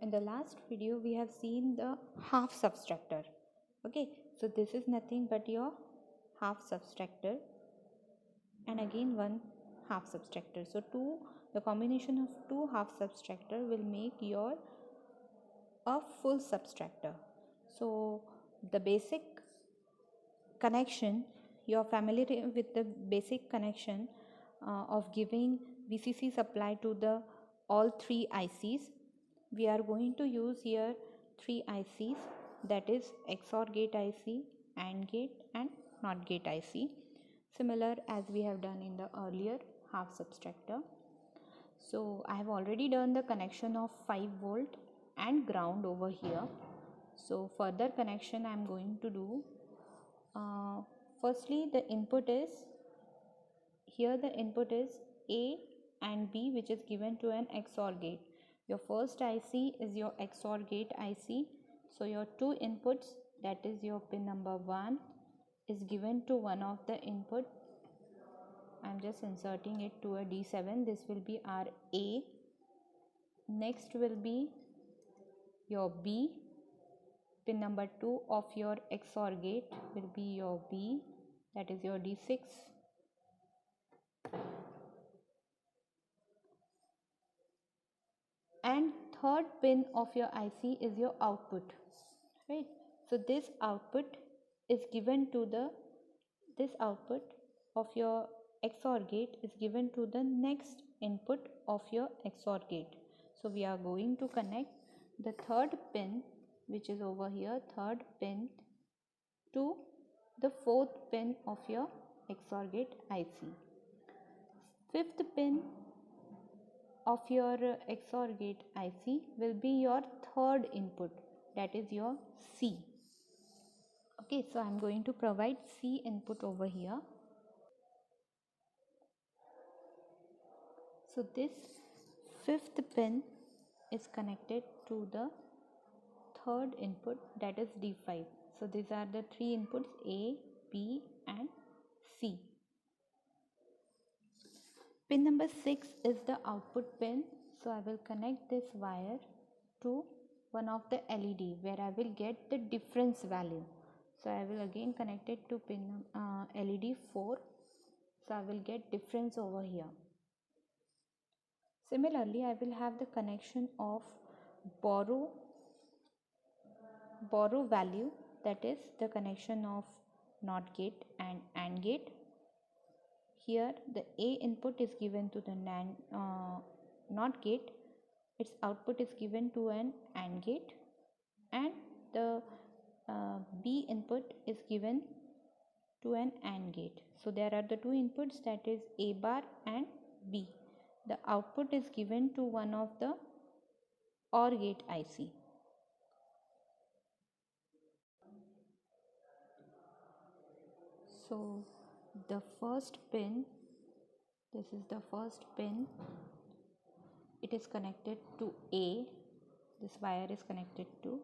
In the last video we have seen the half subtractor. Okay, so this is nothing but your half subtractor and again one half subtractor. So the combination of two half subtractor will make your a full subtractor. So the basic connection, you're familiar with the basic connection of giving VCC supply to the all three ICs. We are going to use here three ICs, that is XOR gate IC, AND gate and NOT gate IC, similar as we have done in the earlier half subtractor. So I have already done the connection of 5 volt and ground over here. So further connection I am going to do. Firstly, the input is here, the input is A and B, which is given to an XOR gate. Your first IC is your XOR gate IC. So your two inputs, that is your pin number 1, is given to one of the input. I am just inserting it to a D7. This will be our A. Next will be your B. Pin number 2 of your XOR gate will be your B, that is your D6. And third pin of your IC is your output, right? So this output is given to this output of your XOR gate is given to the next input of your XOR gate. So we are going to connect the third pin, which is over here, third pin, to the fourth pin of your XOR gate IC. Fifth pin of your XOR gate IC will be your third input, that is your C. Okay, so I am going to provide C input over here. So this fifth pin is connected to the third input, that is D5. So these are the three inputs, A, B and C. Pin number 6 is the output pin. So I will connect this wire to one of the LED where I will get the difference value. So I will again connect it to pin LED 4. So I will get difference over here. Similarly, I will have the connection of borrow value, that is the connection of NOT gate and AND gate. Here the A input is given to the NOT gate, its output is given to an AND gate, and the B input is given to an AND gate. So there are the two inputs, that is A bar and B. The output is given to one of the OR gate IC. So the first pin, this is the first pin, it is connected to A. This wire is connected to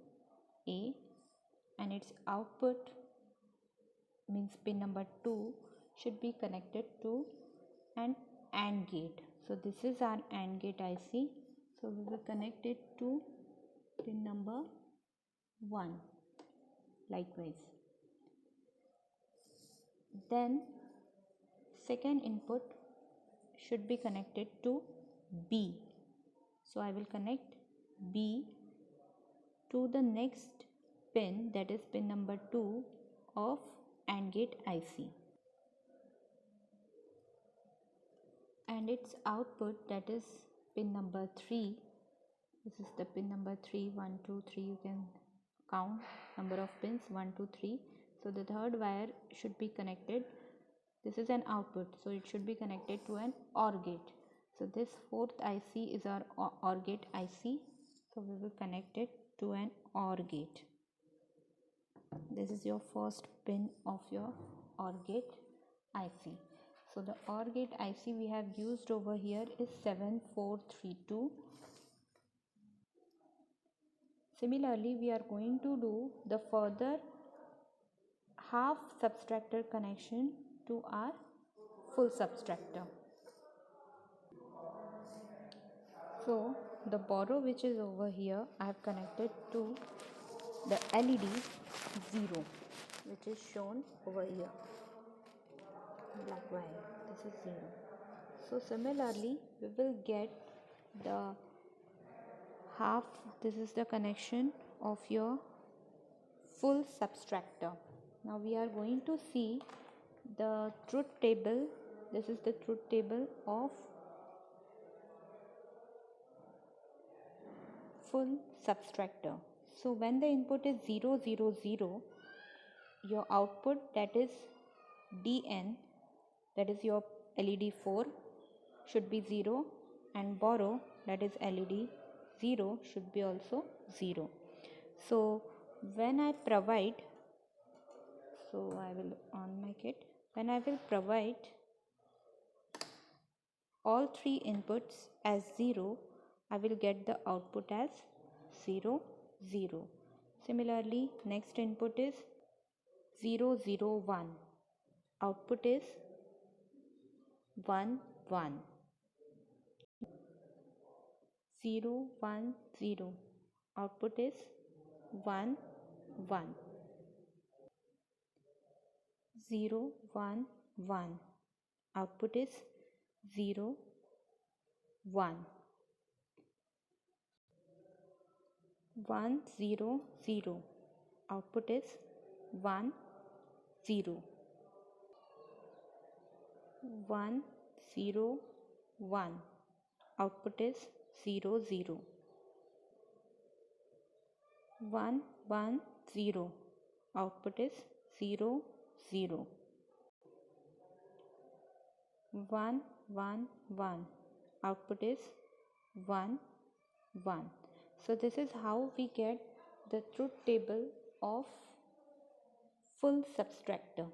A and its output, means pin number 2, should be connected to an AND gate. So this is our AND gate IC. So we will connect it to pin number 1 likewise. Then second input should be connected to B. So I will connect B to the next pin, that is pin number 2 of AND gate IC. And its output, that is pin number 3. This is the pin number 3, 1, 2, 3. You can count number of pins, 1, 2, 3. So the third wire should be connected. This is an output, so it should be connected to an OR gate. So this fourth IC is our OR gate IC. So we will connect it to an OR gate. This is your first pin of your OR gate IC. So the OR gate IC we have used over here is 7432. Similarly, we are going to do the further half subtractor connection to our full subtractor. So the borrow which is over here, I have connected to the LED 0, which is shown over here, black wire. This is 0. So similarly, we will get the half. This is the connection of your full subtractor. Now we are going to see the truth table. This is the truth table of full subtractor. So when the input is 0 0 0, your output, that is DN, that is your LED 4, should be 0, and borrow, that is LED 0, should be also 0. So when I provide, so I will unmic it. When I will provide all three inputs as 0, I will get the output as 0 0. Similarly, next input is 0 0 1. Output is 1 1. 0 1 0. Output is 1 1. 0 1 1. Output is 0 1. 1 0 0. Output is 1 0. 1 0 1. Output is 0 0. 1 1 0. Output is 0 0. 1 1 1. Output is 1 1. So this is how we get the truth table of full subtractor.